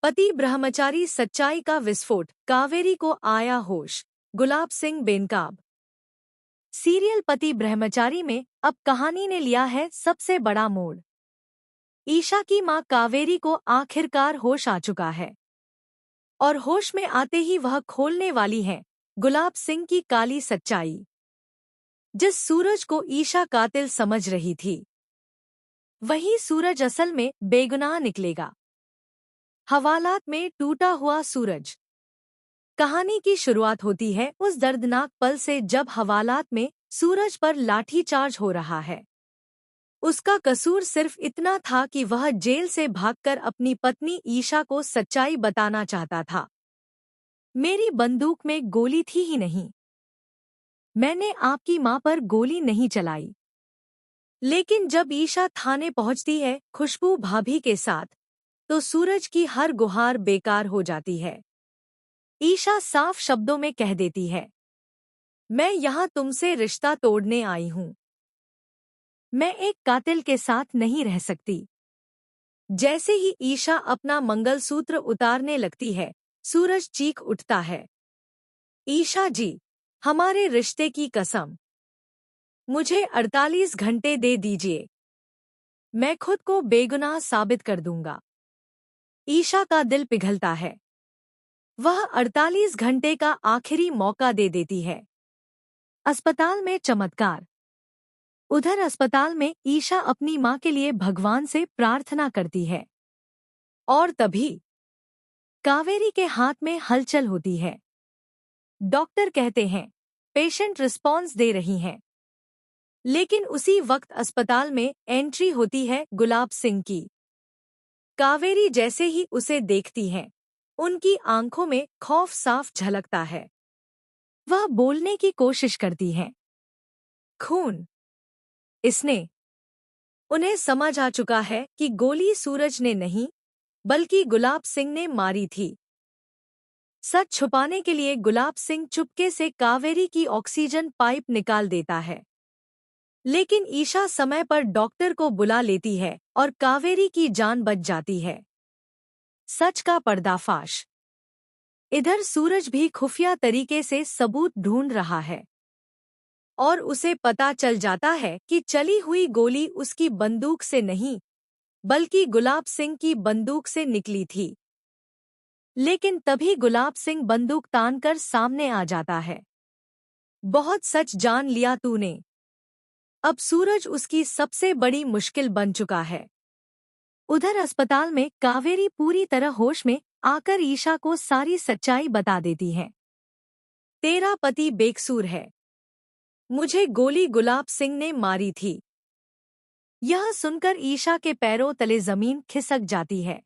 पति ब्रह्मचारी सच्चाई का विस्फोट, कावेरी को आया होश, गुलाब सिंह बेनकाब। सीरियल पति ब्रह्मचारी में अब कहानी ने लिया है सबसे बड़ा मोड़। ईशा की मां कावेरी को आखिरकार होश आ चुका है और होश में आते ही वह खोलने वाली है गुलाब सिंह की काली सच्चाई। जिस सूरज को ईशा कातिल समझ रही थी, वही सूरज असल में बेगुनाह निकलेगा। हवालात में टूटा हुआ सूरज। कहानी की शुरुआत होती है उस दर्दनाक पल से जब हवालात में सूरज पर लाठीचार्ज हो रहा है। उसका कसूर सिर्फ इतना था कि वह जेल से भागकर अपनी पत्नी ईशा को सच्चाई बताना चाहता था। मेरी बंदूक में गोली थी ही नहीं। मैंने आपकी मां पर गोली नहीं चलाई। लेकिन जब ईशा थाने पहुंचती है खुशबू भाभी के साथ, तो सूरज की हर गुहार बेकार हो जाती है। ईशा साफ शब्दों में कह देती है, मैं यहाँ तुमसे रिश्ता तोड़ने आई हूँ। मैं एक कातिल के साथ नहीं रह सकती। जैसे ही ईशा अपना मंगलसूत्र उतारने लगती है, सूरज चीख उठता है, ईशा जी, हमारे रिश्ते की कसम, मुझे 48 घंटे दे दीजिए। मैं खुद को बेगुनाह साबित कर दूंगा। ईशा का दिल पिघलता है। वह 48 घंटे का आखिरी मौका दे देती है। अस्पताल में चमत्कार। उधर अस्पताल में ईशा अपनी मां के लिए भगवान से प्रार्थना करती है और तभी कावेरी के हाथ में हलचल होती है। डॉक्टर कहते हैं पेशेंट रिस्पॉन्स दे रही हैं। लेकिन उसी वक्त अस्पताल में एंट्री होती है गुलाब सिंह की। कावेरी जैसे ही उसे देखती है, उनकी आंखों में खौफ साफ झलकता है। वह बोलने की कोशिश करती है, खून। इसने उन्हें समझ आ चुका है कि गोली सूरज ने नहीं, बल्कि गुलाब सिंह ने मारी थी। सच छुपाने के लिए गुलाब सिंह चुपके से कावेरी की ऑक्सीजन पाइप निकाल देता है। लेकिन ईशा समय पर डॉक्टर को बुला लेती है और कावेरी की जान बच जाती है। सच का पर्दाफाश। इधर सूरज भी खुफिया तरीके से सबूत ढूंढ रहा है और उसे पता चल जाता है कि चली हुई गोली उसकी बंदूक से नहीं, बल्कि गुलाब सिंह की बंदूक से निकली थी। लेकिन तभी गुलाब सिंह बंदूक तानकर सामने आ जाता है। बहुत सच जान लिया तूने। अब सूरज उसकी सबसे बड़ी मुश्किल बन चुका है। उधर अस्पताल में कावेरी पूरी तरह होश में आकर ईशा को सारी सच्चाई बता देती है। तेरा पति बेकसूर है। मुझे गोली गुलाब सिंह ने मारी थी। यह सुनकर ईशा के पैरों तले जमीन खिसक जाती है।